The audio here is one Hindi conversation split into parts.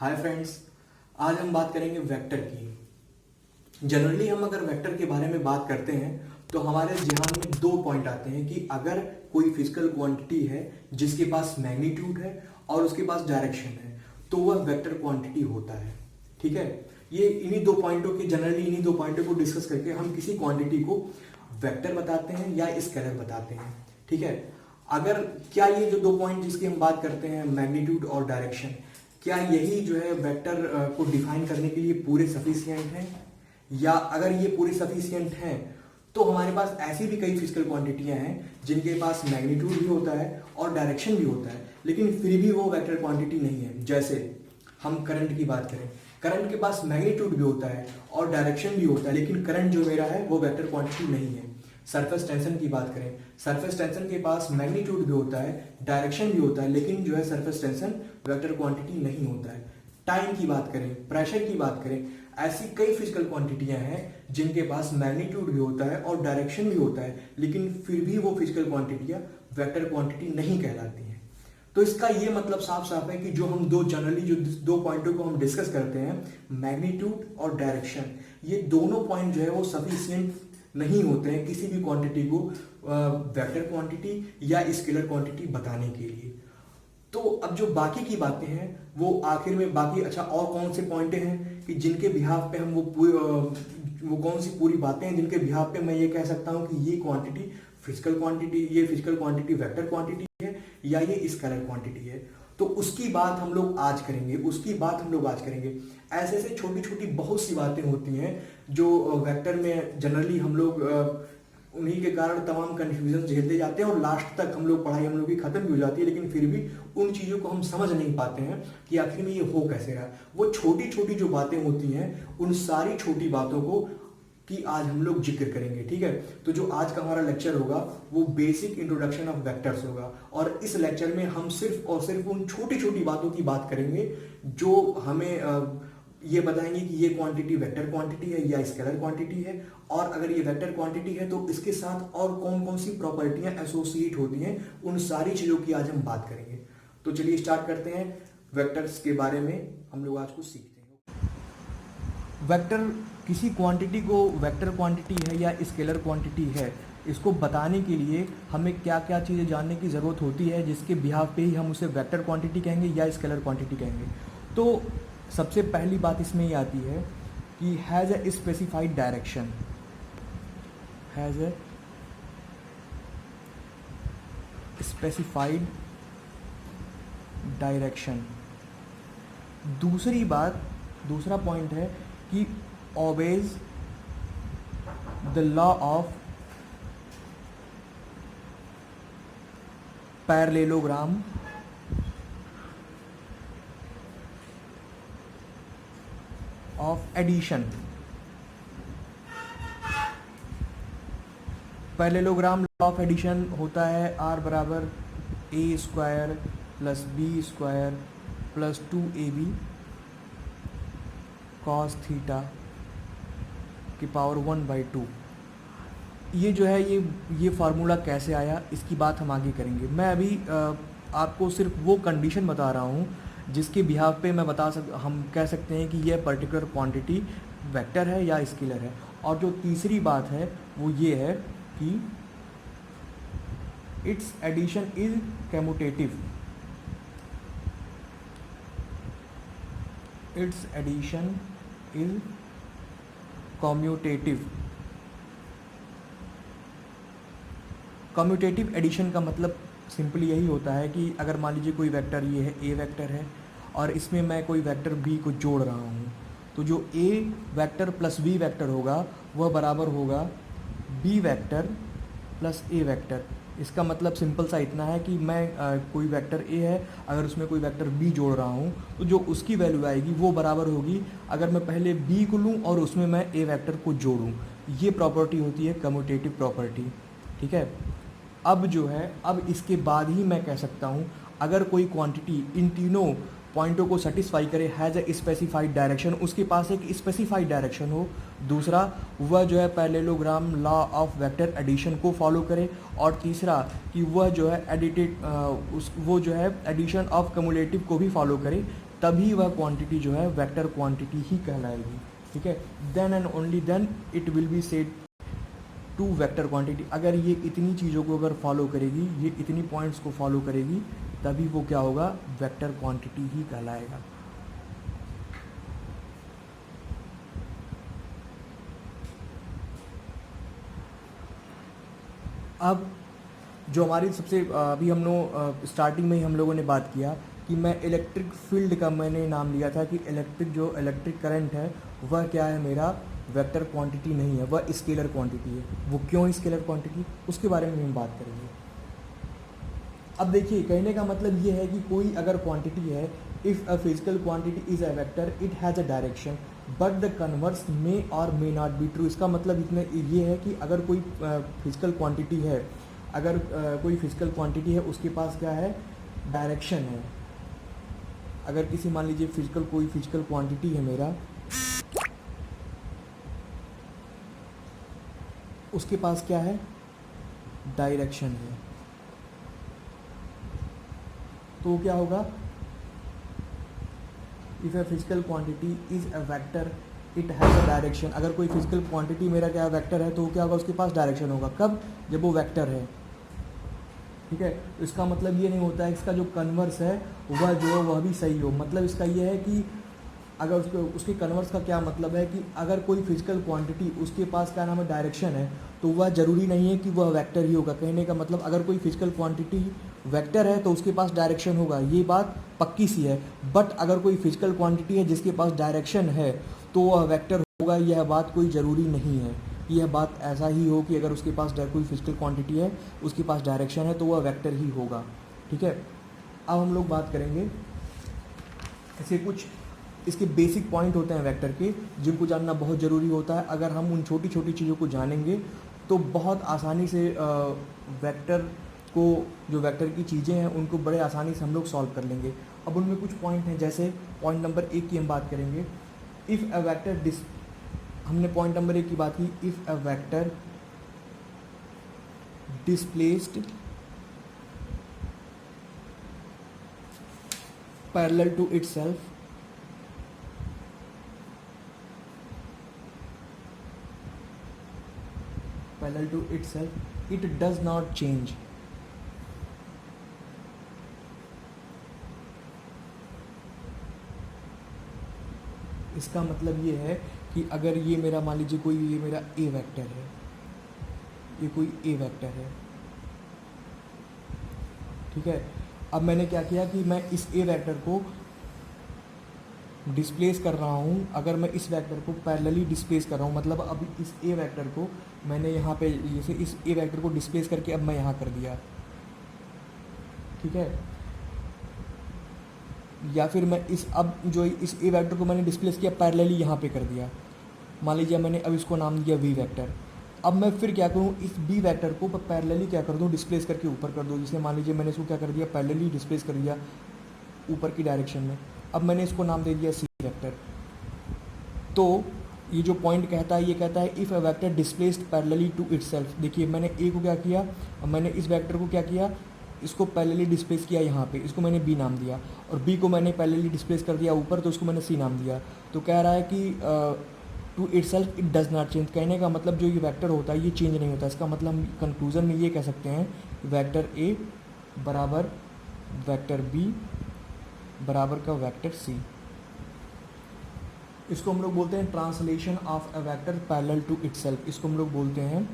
हाय फ्रेंड्स, आज हम बात करेंगे वेक्टर की। जनरली हम अगर वेक्टर के बारे में बात करते हैं तो हमारे ध्यान में दो पॉइंट आते हैं कि अगर कोई फिजिकल क्वांटिटी है जिसके पास मैग्नीट्यूड है और उसके पास डायरेक्शन है तो वह वेक्टर क्वांटिटी होता है। ठीक है, ये इन्हीं दो पॉइंटों के जनरली इन्हीं दो पॉइंटों को डिस्कस करके हम किसी क्वांटिटी को वेक्टर बताते हैं या स्केलर बताते हैं। ठीक है, अगर क्या ये जो दो पॉइंट जिसकी हम बात करते हैं मैग्नीट्यूड और डायरेक्शन, क्या यही जो है वेक्टर को डिफाइन करने के लिए पूरे सफिशिएंट हैं, या अगर ये पूरे सफिशिएंट हैं तो हमारे पास ऐसी भी कई फिजिकल क्वांटिटियां हैं जिनके पास मैग्नीट्यूड भी होता है और डायरेक्शन भी होता है लेकिन फिर भी वो वेक्टर क्वांटिटी नहीं है। जैसे हम करंट की बात करें, करंट के पास मैग्नीट्यूड भी होता है और डायरेक्शन भी होता है लेकिन करंट जो मेरा है वो वेक्टर क्वांटिटी नहीं है। सरफेस टेंशन की बात करें, सरफेस टेंशन के पास मैग्नीट्यूड भी होता है, डायरेक्शन भी होता है लेकिन जो है सरफेस टेंशन वेक्टर क्वांटिटी नहीं होता है। टाइम की बात करें, प्रेशर की बात करें, ऐसी कई फिजिकल क्वांटिटियां हैं जिनके पास मैग्नीट्यूड भी होता है और डायरेक्शन भी होता है लेकिन फिर भी वो फिजिकल क्वांटिटियां वेक्टर क्वांटिटी नहीं कहलाती हैं। तो इसका ये मतलब साफ साफ है कि जो हम जनरली जो दो पॉइंटों को हम डिस्कस करते हैं, मैग्नीट्यूड और डायरेक्शन, ये दोनों पॉइंट जो है वो सफिशिएंट नहीं होते हैं किसी भी क्वांटिटी को वेक्टर क्वांटिटी या स्केलर क्वांटिटी बताने के लिए। तो अब जो बाकी की बातें हैं वो आखिर में बाकी, अच्छा और कौन से पॉइंट हैं कि जिनके बिहाफ पे हम वो कौन सी पूरी बातें हैं जिनके बिहाफ पे मैं ये कह सकता हूं कि ये क्वांटिटी फिजिकल क्वांटिटी, ये फिजिकल क्वांटिटी वेक्टर क्वांटिटी है या ये स्केलर क्वांटिटी है। तो उसकी बात हम लोग आज करेंगे। ऐसे ऐसे छोटी छोटी बहुत सी बातें होती हैं जो वेक्टर में जनरली हम लोग उन्हीं के कारण तमाम कन्फ्यूजन झेलते जाते हैं और लास्ट तक पढ़ाई हम लोग की खत्म भी हो जाती है लेकिन फिर भी उन चीज़ों को हम समझ नहीं पाते हैं कि आखिर में ये हो कैसे रहा। वो छोटी छोटी जो बातें होती हैं उन सारी छोटी बातों को कि आज हम लोग जिक्र करेंगे। ठीक है, तो जो आज का हमारा लेक्चर होगा वो बेसिक इंट्रोडक्शन ऑफ वेक्टर्स होगा और इस लेक्चर में हम सिर्फ और सिर्फ उन छोटी छोटी बातों की बात करेंगे जो हमें ये बताएंगे कि ये क्वांटिटी वेक्टर क्वांटिटी है या स्केलर क्वांटिटी है, और अगर ये वेक्टर क्वांटिटी है तो इसके साथ और कौन कौन सी प्रॉपर्टियां एसोसिएट होती हैं, उन सारी चीज़ों की आज हम बात करेंगे। तो चलिए स्टार्ट करते हैं वेक्टर्स के बारे में, हम लोग आज कुछ सीखते हैं। वेक्टर, किसी क्वांटिटी को वेक्टर क्वांटिटी है या स्केलर क्वांटिटी है, इसको बताने के लिए हमें क्या क्या चीज़ें जानने की ज़रूरत होती है जिसके बिहाफ पे ही हम उसे वेक्टर क्वांटिटी कहेंगे या स्केलर क्वांटिटी कहेंगे। तो सबसे पहली बात इसमें ये आती है कि has a specified direction, has a specified direction. दूसरा पॉइंट है कि obeys the law of parallelogram of addition. Parallelogram law of addition होता है R बराबर a square plus B square plus 2ab cos theta की पावर 1/2। ये जो है ये फार्मूला कैसे आया इसकी बात हम आगे करेंगे। मैं अभी आपको सिर्फ वो कंडीशन बता रहा हूँ जिसके बिहाफ पे हम कह सकते हैं कि यह पर्टिकुलर क्वांटिटी वेक्टर है या स्केलर है। और जो तीसरी बात है वो ये है कि it's addition is commutative, it's addition is commutative. Commutative addition का मतलब सिंपली यही होता है कि अगर मान लीजिए कोई वेक्टर ये है, ए वेक्टर है और इसमें मैं कोई वेक्टर बी को जोड़ रहा हूँ तो जो ए वेक्टर प्लस बी वेक्टर होगा वह बराबर होगा बी वेक्टर प्लस ए वेक्टर। इसका मतलब सिंपल सा इतना है कि मैं कोई वेक्टर ए है, अगर उसमें कोई वेक्टर बी जोड़ रहा हूँ तो जो उसकी वैल्यू आएगी वो बराबर होगी अगर मैं पहले बी को लूँ और उसमें मैं ए वेक्टर को जोड़ूँ। ये प्रॉपर्टी होती है कम्यूटेटिव प्रॉपर्टी। ठीक है, अब इसके बाद ही मैं कह सकता हूँ अगर कोई क्वांटिटी इन तीनों पॉइंटों को सेटिस्फाई करे, हैज़ ए स्पेसिफाइड डायरेक्शन, उसके पास एक स्पेसिफाइड डायरेक्शन हो, दूसरा वह जो है parallelogram law of vector addition को फॉलो करे, और तीसरा कि वह जो है वो जो है एडिशन ऑफ कम्युलेटिव को भी फॉलो करे। तभी वह क्वांटिटी जो है वेक्टर क्वांटिटी ही कहलाएगी, ठीक है। Then and only then it will be said to vector quantity. अगर ये इतनी चीज़ों को अगर फॉलो करेगी, ये इतनी पॉइंट्स को फॉलो करेगी, तभी वो क्या होगा, वेक्टर क्वांटिटी ही कहलाएगा। अब जो हमारी सबसे अभी हम लोग स्टार्टिंग में ही हम लोगों ने बात किया कि मैं इलेक्ट्रिक फील्ड का मैंने नाम लिया था कि इलेक्ट्रिक करंट है वह क्या है, मेरा वेक्टर क्वांटिटी नहीं है, वह स्केलर क्वांटिटी है। वो क्यों स्केलर क्वांटिटी, उसके बारे में हम बात करेंगे। अब देखिए, कहने का मतलब ये है कि कोई अगर क्वांटिटी है, if a physical quantity is a vector it has a direction but the converse may or may not be true. इसका मतलब इतना ये है कि अगर कोई फिजिकल क्वांटिटी है, अगर कोई फिजिकल क्वांटिटी है उसके पास क्या है, डायरेक्शन है। अगर किसी मान लीजिए कोई फिजिकल क्वांटिटी है मेरा, उसके पास क्या है, डायरेक्शन है, तो क्या होगा, if a physical quantity is a vector it has a direction. अगर कोई फिजिकल क्वांटिटी मेरा क्या वेक्टर है तो क्या होगा, उसके पास डायरेक्शन होगा। कब, जब वो वेक्टर है, ठीक है। इसका मतलब ये नहीं होता है इसका जो कन्वर्स है वह जो है वह भी सही हो। मतलब इसका ये है कि अगर उसके कन्वर्स का क्या मतलब है कि अगर कोई फिजिकल क्वांटिटी उसके पास क्या नाम है, डायरेक्शन है, तो वह ज़रूरी नहीं है कि वह वेक्टर ही होगा। कहने का मतलब अगर कोई फिजिकल क्वांटिटी वेक्टर है तो उसके पास डायरेक्शन होगा, ये बात पक्की सी है। बट अगर कोई फिजिकल क्वांटिटी है जिसके पास डायरेक्शन है तो वह वेक्टर होगा, यह बात कोई ज़रूरी नहीं है। यह बात ऐसा ही हो कि अगर उसके पास कोई फिजिकल क्वांटिटी है, उसके पास डायरेक्शन है, तो वह वेक्टर ही होगा, ठीक है। अब हम लोग बात करेंगे ऐसे कुछ इसके बेसिक पॉइंट होते हैं वेक्टर के, जिनको जानना बहुत ज़रूरी होता है। अगर हम उन छोटी छोटी चीज़ों को जानेंगे तो बहुत आसानी से वेक्टर को, जो वेक्टर की चीज़ें हैं उनको बड़े आसानी से हम लोग सॉल्व कर लेंगे। अब उनमें कुछ पॉइंट हैं, जैसे पॉइंट नंबर 1 की हम बात करेंगे। इफ़ अ वेक्टर हमने पॉइंट नंबर 1 की बात की, if a vector displaced parallel to itself parallel to itself it does not change। इसका मतलब ये है कि अगर ये मेरा मान लीजिए कोई ये मेरा ए वेक्टर है, ये कोई ए वेक्टर है, ठीक है। अब मैंने क्या किया कि मैं इस ए वेक्टर को डिस्प्लेस कर रहा हूँ। अगर मैं इस वेक्टर को पैरेलली डिस्प्लेस कर रहा हूँ, मतलब अब इस ए वेक्टर को मैंने यहाँ पे जैसे इस ए वेक्टर को डिस्प्लेस करके अब मैं यहाँ कर दिया, ठीक है। या फिर मैं इस ए वेक्टर को मैंने डिस्प्लेस किया पैरेलली यहाँ पे कर दिया, मान लीजिए मैंने अब इसको नाम दिया वी वेक्टर। अब मैं फिर क्या करूँ, इस बी वेक्टर को पैरेलली क्या कर दूँ, डिस्प्लेस करके ऊपर कर दूँ। जैसे मान लीजिए मैंने इसको क्या कर दिया, पैरेलली डिस्प्लेस कर दिया ऊपर की डायरेक्शन में। अब मैंने इसको नाम दे दिया सी वेक्टर। तो ये जो पॉइंट कहता है, ये कहता है if a vector displaced parallelly to itself. देखिए मैंने ए को क्या किया, मैंने इस वेक्टर को क्या किया, इसको पैरेलली डिस्प्लेस किया यहाँ पे, इसको मैंने बी नाम दिया, और बी को मैंने पैरेलली डिस्प्लेस कर दिया ऊपर, तो उसको मैंने सी नाम दिया। तो कह रहा है कि to itself it does not change. कहने का मतलब जो ये वेक्टर होता है ये चेंज नहीं होता। इसका मतलब हम कंक्लूजन में ये कह सकते हैं वेक्टर ए बराबर वेक्टर बी बराबर का वेक्टर सी। इसको हम लोग बोलते हैं translation of a vector parallel to itself. इसको हम लोग बोलते हैं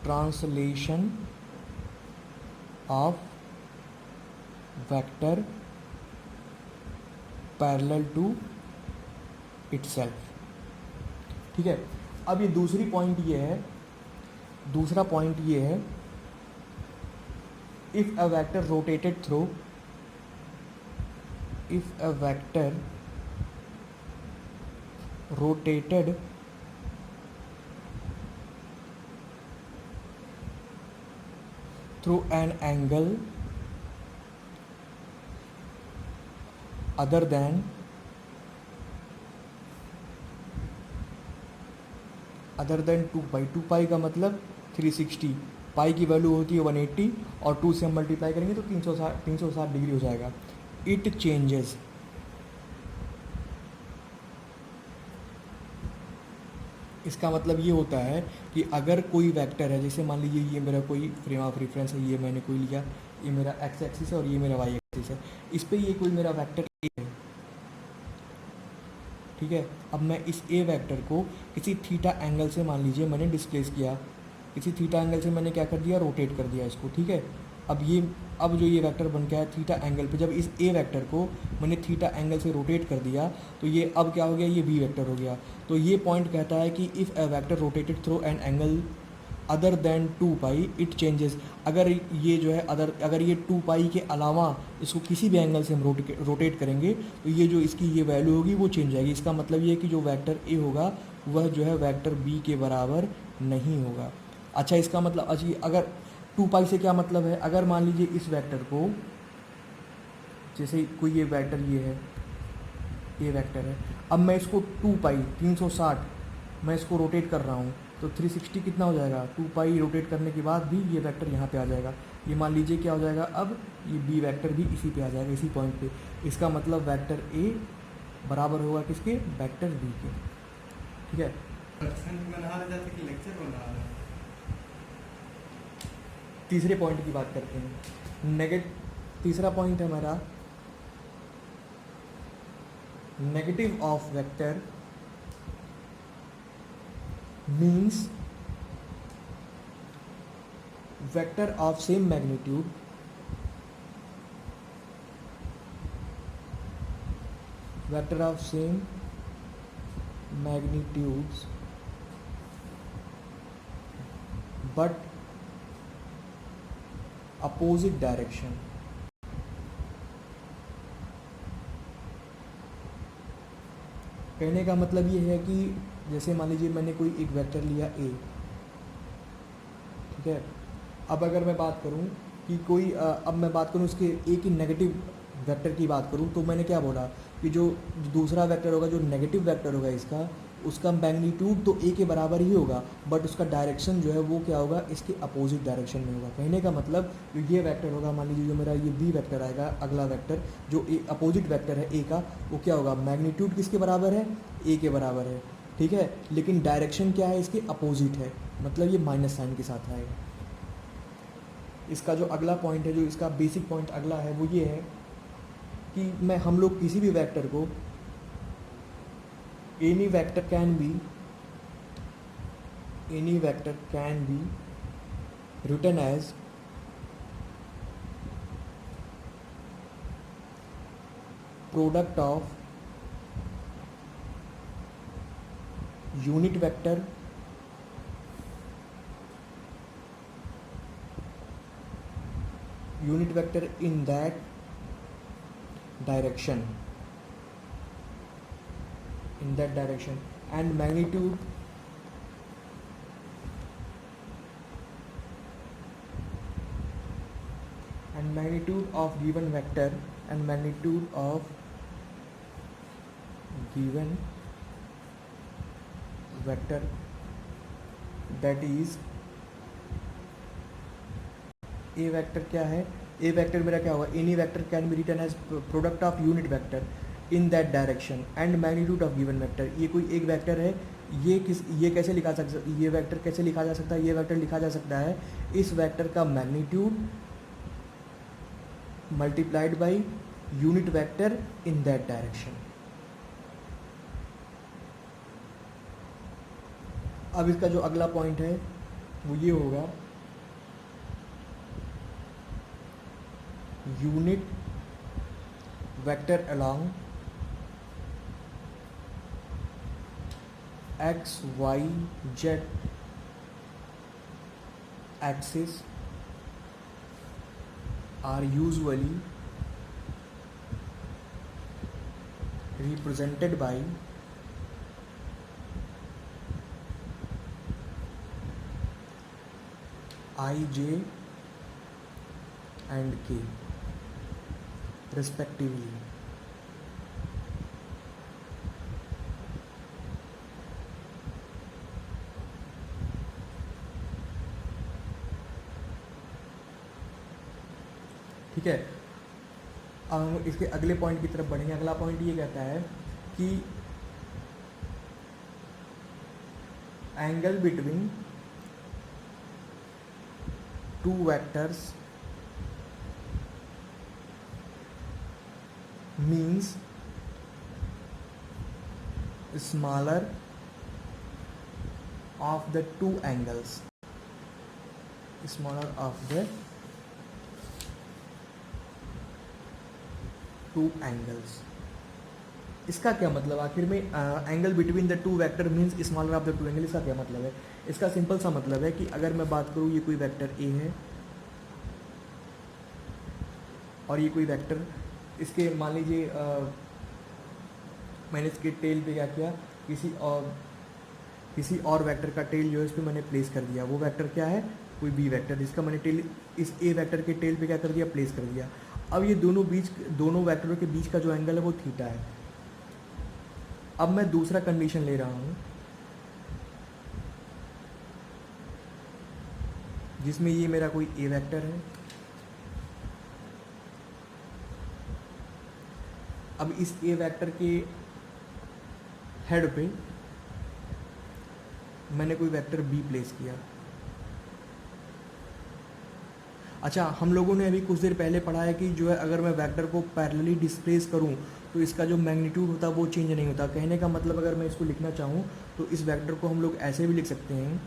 translation of vector parallel to itself, ठीक है। अब ये दूसरा पॉइंट ये है if a vector rotated through, if a vector rotated through an angle other than 2 पाई। 2 पाई का मतलब 360, पाई की वैल्यू होती है 180 और 2 से हम मल्टीप्लाई करेंगे तो 360 डिग्री हो जाएगा। It changes. इसका मतलब ये होता है कि अगर कोई वेक्टर है, जैसे मान लीजिए ये मेरा कोई फ्रेम ऑफ रेफरेंस है, ये मैंने कोई लिया, ये मेरा एक्स एक्सिस है और ये मेरा वाई एक्सिस है, इस पे ये कोई मेरा वेक्टर ए है, ठीक है। अब मैं इस ए वेक्टर को किसी थीटा एंगल से मान लीजिए मैंने डिस्प्लेस किया, किसी थीटा एंगल से मैंने क्या कर दिया, रोटेट कर दिया इसको, ठीक है। अब जो ये वेक्टर बन गया है थीटा एंगल पे, जब इस ए वेक्टर को मैंने थीटा एंगल से रोटेट कर दिया तो ये अब क्या हो गया, ये बी वेक्टर हो गया। तो ये पॉइंट कहता है कि if a vector rotated through an angle other than 2 pi it changes. अगर ये जो है अगर ये 2 पाई के अलावा इसको किसी भी एंगल से हम रोटेट करेंगे तो ये जो इसकी ये वैल्यू होगी वो चेंज आएगी। इसका मतलब ये है कि जो वेक्टर ए होगा वह जो है वेक्टर बी के बराबर नहीं होगा। अच्छा, इसका मतलब अच्छा, अगर 2 पाई से क्या मतलब है, अगर मान लीजिए इस वेक्टर को, जैसे कोई ये वेक्टर ये है, ये वेक्टर है, अब मैं इसको 2 पाई 360 मैं इसको रोटेट कर रहा हूँ तो 360 कितना हो जाएगा, 2 पाई रोटेट करने के बाद भी ये वेक्टर यहाँ पे आ जाएगा। ये मान लीजिए क्या हो जाएगा, अब ये बी वेक्टर भी इसी पे आ जाएगा, इसी पॉइंट पे। इसका मतलब वेक्टर ए बराबर होगा किसके, वेक्टर बी के, ठीक है। तीसरे पॉइंट की बात करते हैं। तीसरा पॉइंट है हमारा negative of vector means vector of same magnitude magnitudes but opposite direction। कहने का मतलब ये है कि जैसे मान लीजिए मैंने कोई एक वेक्टर लिया ए, ठीक है। अब अगर मैं बात करूं कि कोई अब मैं बात करूं इसके ए की नेगेटिव वेक्टर की बात करूं तो मैंने क्या बोला कि जो दूसरा वेक्टर होगा, जो नेगेटिव वेक्टर होगा इसका, उसका मैग्नीट्यूड तो ए के बराबर ही होगा बट उसका डायरेक्शन जो है वो क्या होगा, इसके अपोजिट डायरेक्शन में होगा। कहने का मतलब ये वेक्टर होगा, मान लीजिए जो मेरा ये बी वेक्टर आएगा, अगला वेक्टर जो ए अपोजिट वेक्टर है ए का, वो क्या होगा, मैग्नीट्यूड किसके बराबर है, ए के बराबर है, ठीक है। लेकिन डायरेक्शन क्या है, इसके अपोजिट है, मतलब ये माइनस साइन के साथ आएगा। इसका जो अगला पॉइंट है, जो इसका बेसिक पॉइंट अगला है, वो ये है कि हम लोग किसी भी वेक्टर को, any vector can be written as product of unit vector in that direction and magnitude of given vector that is a vector क्या है, ए वेक्टर मेरा क्या होगा, any vector can be written as product of unit vector in that direction and magnitude of given vector. ये कोई एक वेक्टर है, ये कैसे लिखा सकता, ये वेक्टर कैसे लिखा जा सकता है, ये वेक्टर लिखा जा सकता है इस वेक्टर का magnitude multiplied by unit vector in that direction. अब इसका जो अगला पॉइंट है वो ये होगा, unit vector along x y z axis are usually represented by I, J and K respectively। ठीक है। अब हम इसके अगले पॉइंट की तरफ बढ़ेंगे। अगला पॉइंट ये कहता है कि angle between two vectors means smaller of the two angles, smaller of the two angles. इसका क्या मतलब आखिर में angle between the two vector means smaller of the two angle, इसका क्या मतलब है? इसका सिंपल सा मतलब है कि अगर मैं बात करूँ, ये कोई वेक्टर ए है और ये कोई वेक्टर, इसके मान लीजिए मैंने इसके टेल पे क्या किया, किसी और वेक्टर का टेल जो है इस पर मैंने प्लेस कर दिया। वो वेक्टर क्या है? कोई बी वेक्टर, जिसका मैंने टेल इस ए वेक्टर के टेल पे क्या कर दिया? प्लेस कर दिया। अब ये दोनों वेक्टरों के बीच का जो एंगल है वो थीटा है। अब मैं दूसरा कंडीशन ले रहा हूं जिसमें ये मेरा कोई ए वेक्टर है। अब इस ए वेक्टर के हेड पे मैंने कोई वेक्टर बी प्लेस किया। अच्छा, हम लोगों ने अभी कुछ देर पहले पढ़ा है कि जो है अगर मैं वेक्टर को पैरेलली डिस्प्लेस करूं तो इसका जो मैग्नीट्यूड होता है वो चेंज नहीं होता। कहने का मतलब अगर मैं इसको लिखना चाहूं तो इस वेक्टर को हम लोग ऐसे भी लिख सकते हैं,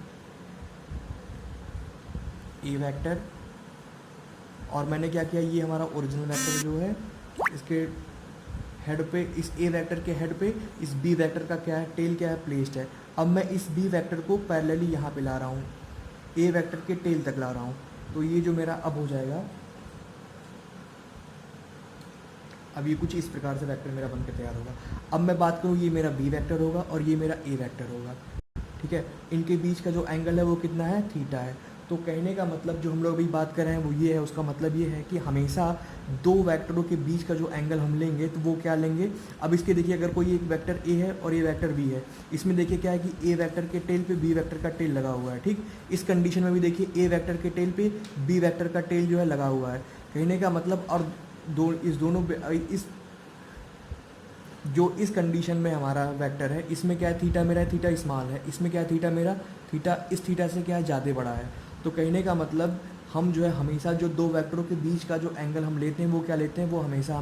ए वेक्टर, और मैंने क्या किया, ये हमारा ओरिजिनल वेक्टर जो है इसके हेड पे, इस ए वेक्टर के हेड पे इस बी वेक्टर का क्या है? टेल क्या है? प्लेस्ड है। अब मैं इस बी वेक्टर को पैरेलली यहाँ पे ला रहा हूँ, ए वेक्टर के टेल तक ला रहा हूँ। तो ये जो मेरा अब हो जाएगा, अब ये कुछ इस प्रकार से वेक्टर मेरा बनकर तैयार होगा। अब मैं बात करूँ, ये मेरा बी वेक्टर होगा और ये मेरा ए वेक्टर होगा, ठीक है। इनके बीच का जो एंगल है वो कितना है? थीटा है। तो कहने का मतलब जो हम लोग अभी बात कर रहे हैं वो ये है, उसका मतलब ये है कि हमेशा दो वेक्टरों के बीच का जो एंगल हम लेंगे तो वो क्या लेंगे। अब इसके देखिए, अगर कोई एक वेक्टर ए है और ये वेक्टर बी है, इसमें देखिए क्या है कि ए वेक्टर के टेल पे बी वेक्टर का टेल लगा हुआ है, ठीक। इस कंडीशन में भी देखिए ए वेक्टर के टेल पे बी वेक्टर का टेल जो है लगा हुआ है। कहने का मतलब, और इस जो इस कंडीशन में हमारा वेक्टर है, इसमें क्या है? थीटा मेरा है, थीटा स्मॉल है। इसमें क्या है? थीटा मेरा, थीटा इस थीटा से क्या है? ज़्यादा बड़ा है। तो कहने का मतलब हम जो है हमेशा जो दो वेक्टरों के बीच का जो एंगल हम लेते हैं वो क्या लेते हैं? वो हमेशा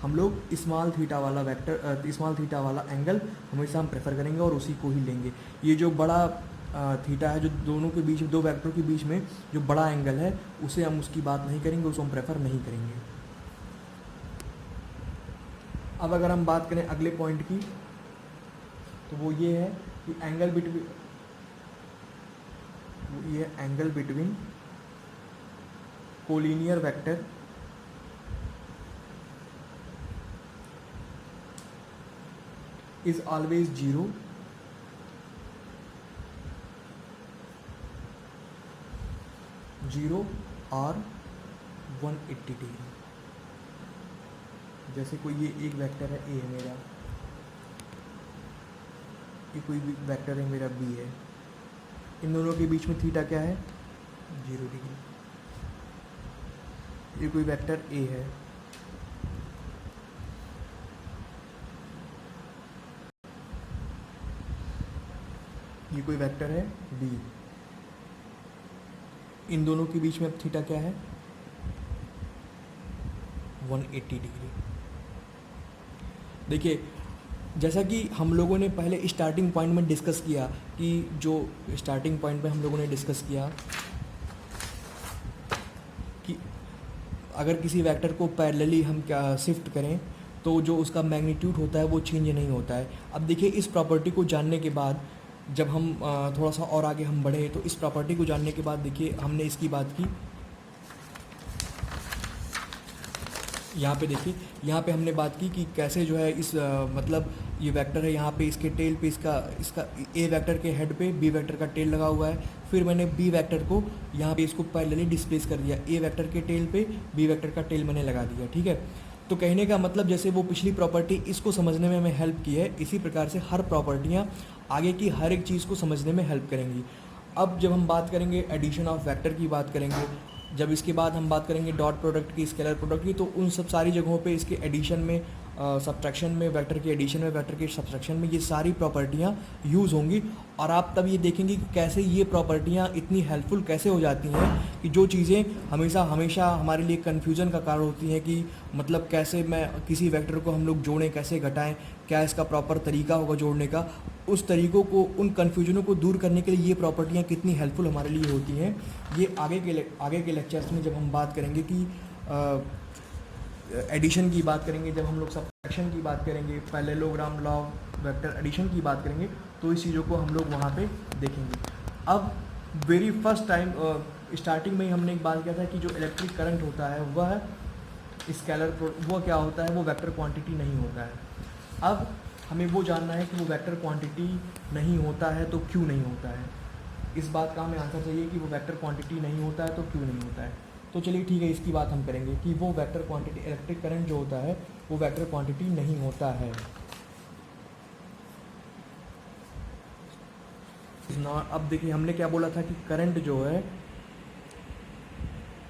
हम लोग स्मॉल थीटा वाला वेक्टर, स्मॉल थीटा वाला एंगल हमेशा हम प्रेफर करेंगे और उसी को ही लेंगे। ये जो बड़ा थीटा है, जो दोनों के बीच, दो वेक्टरों के बीच में जो बड़ा एंगल है, उसे हम उसकी बात नहीं करेंगे, उसको हम प्रेफर नहीं करेंगे। अब अगर हम बात करें अगले पॉइंट की, तो वो ये है कि angle between collinear vector is always zero और 180 डिग्री। जैसे कोई ये एक वेक्टर है ए है मेरा, ये कोई वेक्टर है मेरा बी है, इन दोनों के बीच में थीटा क्या है? 0 डिग्री। ये कोई वेक्टर ए है, ये कोई वेक्टर है बी, इन दोनों के बीच में अब थीटा क्या है? 180 डिग्री। देखिए, जैसा कि हम लोगों ने पहले स्टार्टिंग पॉइंट में डिस्कस किया कि जो स्टार्टिंग पॉइंट में हम लोगों ने डिस्कस किया कि अगर किसी वेक्टर को पैरेलली हम क्या शिफ्ट करें तो जो उसका मैग्नीट्यूड होता है वो चेंज नहीं होता है। अब देखिए, इस प्रॉपर्टी को जानने के बाद जब हम थोड़ा सा और आगे हम बढ़े तो इस प्रॉपर्टी को जानने के बाद देखिए हमने इसकी बात की, यहाँ पे देखिए, यहाँ पे हमने बात की कि कैसे जो है इस मतलब ये वेक्टर है, यहाँ पे इसके टेल पे इसका ए वेक्टर के हेड पे बी वेक्टर का टेल लगा हुआ है। फिर मैंने बी वेक्टर को यहाँ पे इसको पैरेलली डिस्प्लेस कर दिया, ए वेक्टर के टेल पे बी वेक्टर का टेल मैंने लगा दिया, ठीक है। तो कहने का मतलब जैसे वो पिछली प्रॉपर्टी इसको समझने में हमें हेल्प की है, इसी प्रकार से हर प्रॉपर्टियाँ आगे की हर एक चीज़ को समझने में हेल्प करेंगी। अब जब हम बात करेंगे एडिशन ऑफ वेक्टर की बात करेंगे, जब इसके बाद हम बात करेंगे डॉट प्रोडक्ट की, स्केलर प्रोडक्ट की, तो उन सब सारी जगहों पे इसके एडिशन में, सब्ट्रैक्शन में, वेक्टर के एडिशन में, वेक्टर के सब्ट्रैक्शन में ये सारी प्रॉपर्टियाँ यूज़ होंगी। और आप तब ये देखेंगे कि कैसे ये प्रॉपर्टियाँ इतनी हेल्पफुल कैसे हो जाती हैं कि जो चीज़ें हमेशा हमेशा हमारे लिए कन्फ्यूज़न का कारण होती हैं कि मतलब कैसे मैं किसी वेक्टर को हम लोग जोड़ें, कैसे घटाएं, क्या इसका प्रॉपर तरीका होगा जोड़ने का, उस तरीक़ों को, उन कन्फ्यूजनों को दूर करने के लिए ये प्रॉपर्टियाँ कितनी हेल्पफुल हमारे लिए होती हैं, ये आगे के लेक्चर्स में जब हम बात करेंगे कि एडिशन की बात करेंगे, जब हम लोग सब्ट्रैक्शन की बात करेंगे, पैरेललोग्राम लॉ वेक्टर एडिशन की बात करेंगे, तो इस चीज़ों को हम लोग वहाँ पे देखेंगे। अब वेरी फर्स्ट टाइम स्टार्टिंग में ही हमने एक बात किया था कि जो इलेक्ट्रिक करंट होता है वह स्केलर, वो क्या होता है, वो वेक्टर क्वांटिटी नहीं होता है। अब हमें वो जानना है कि वो वेक्टर क्वांटिटी नहीं होता है तो क्यों नहीं होता है। इस बात का हमें आंसर चाहिए कि वो वेक्टर क्वांटिटी नहीं होता है तो क्यों नहीं होता है। तो चलिए ठीक है, इसकी बात हम करेंगे कि वो वेक्टर क्वांटिटी, इलेक्ट्रिक करंट जो होता है वो वेक्टर क्वांटिटी नहीं होता है। अब देखिए हमने क्या बोला था कि करंट जो है,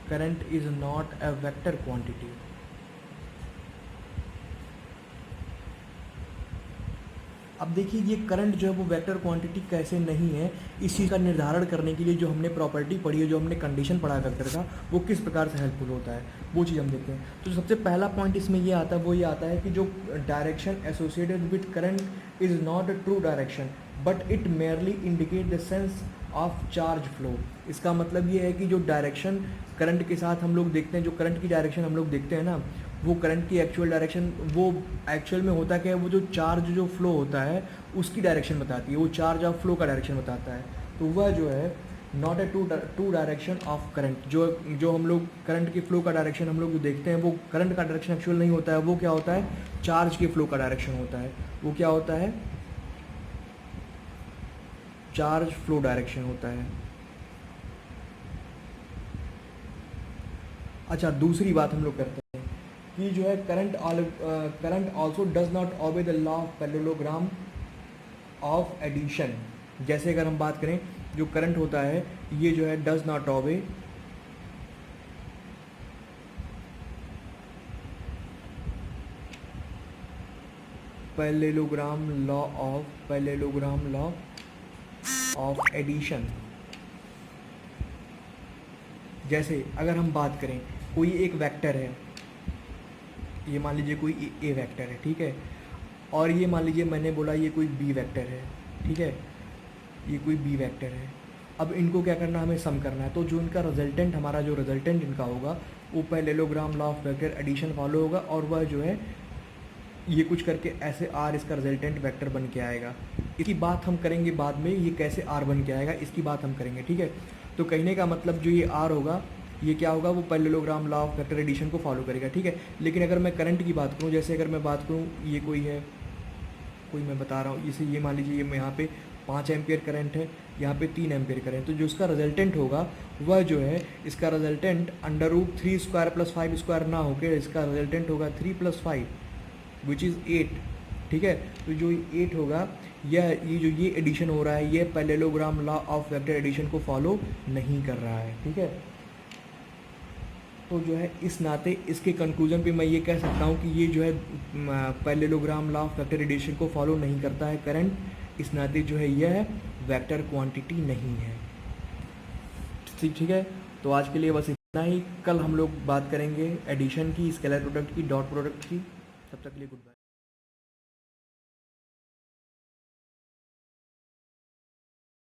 current is not a vector quantity. अब देखिए ये करंट जो है वो वेक्टर क्वांटिटी कैसे नहीं है, इस चीज़ का निर्धारण करने के लिए जो हमने प्रॉपर्टी पढ़ी है, जो हमने कंडीशन पढ़ा वेक्टर का, वो किस प्रकार से हेल्पफुल होता है, वो चीज़ हम देखते हैं। तो सबसे पहला पॉइंट इसमें ये आता है, वो ये आता है कि जो direction associated with current is not a true direction but it merely indicate the sense of charge flow. इसका मतलब ये है कि जो डायरेक्शन करंट के साथ हम लोग देखते हैं, जो करंट की डायरेक्शन हम लोग देखते हैं ना, वो करंट की एक्चुअल डायरेक्शन, वो एक्चुअल में होता क्या है, वो जो चार्ज जो फ्लो होता है उसकी डायरेक्शन बताती है, वो चार्ज ऑफ फ्लो का डायरेक्शन बताता है। तो वह जो है not a to direction of current, जो हम लोग करंट के फ्लो का डायरेक्शन हम लोग जो देखते हैं वो करंट का डायरेक्शन एक्चुअल नहीं होता है, वो क्या होता है, चार्ज के फ्लो का डायरेक्शन होता है। वो क्या होता है, चार्ज फ्लो डायरेक्शन होता है। अच्छा, दूसरी बात हम लोग करते हैं कि जो है current also does not obey the law of parallelogram of addition. जैसे अगर हम बात करें, जो करंट होता है ये जो है does not obey parallelogram law of addition. जैसे अगर हम बात करें, कोई एक वेक्टर है, ये मान लीजिए कोई ए वेक्टर है, ठीक है, और ये मान लीजिए मैंने बोला ये कोई बी वेक्टर है, ठीक है, ये कोई बी वेक्टर है। अब इनको क्या करना, हमें सम करना है। तो जो इनका रिजल्टेंट, हमारा जो रिजल्टेंट इनका होगा वो parallelogram law of vector addition follow होगा, और वह जो है ये कुछ करके ऐसे आर इसका रिजल्टेंट वेक्टर बन के आएगा। इसकी बात हम करेंगे बाद में, ये कैसे आर बन के आएगा इसकी बात हम करेंगे, ठीक है। तो कहने का मतलब जो ये आर होगा, ये क्या होगा, वो parallelogram law of vector addition को फॉलो करेगा, ठीक है। लेकिन अगर मैं करंट की बात करूँ, जैसे अगर मैं बात करूँ, ये कोई है, कोई मैं बता रहा हूँ, इसे ये मान लीजिए ये यहाँ पे 5 एम्पियर करंट है, यहाँ पे 3 एम्पियर करंट, तो जो इसका रिजल्टेंट होगा वह जो है, इसका रिजल्टेंट √3² + 5² ना होकर इसका रिजल्टेंट होगा 3 + 5 विच इज़ 8, ठीक है। तो जो 8 होगा, ये जो ये एडिशन हो रहा है, ये parallelogram law of vector addition को फॉलो नहीं कर रहा है, ठीक है। तो जो है इस नाते इसके कंक्लूजन पे मैं ये कह सकता हूँ कि ये जो है parallelogram law of vector addition को फॉलो नहीं करता है करंट, इस नाते जो है यह वेक्टर क्वांटिटी नहीं है, ठीक है। तो आज के लिए बस इतना ही। कल हम लोग बात करेंगे एडिशन की, स्केलर प्रोडक्ट की, डॉट प्रोडक्ट की। तब तक के लिए गुड बाय।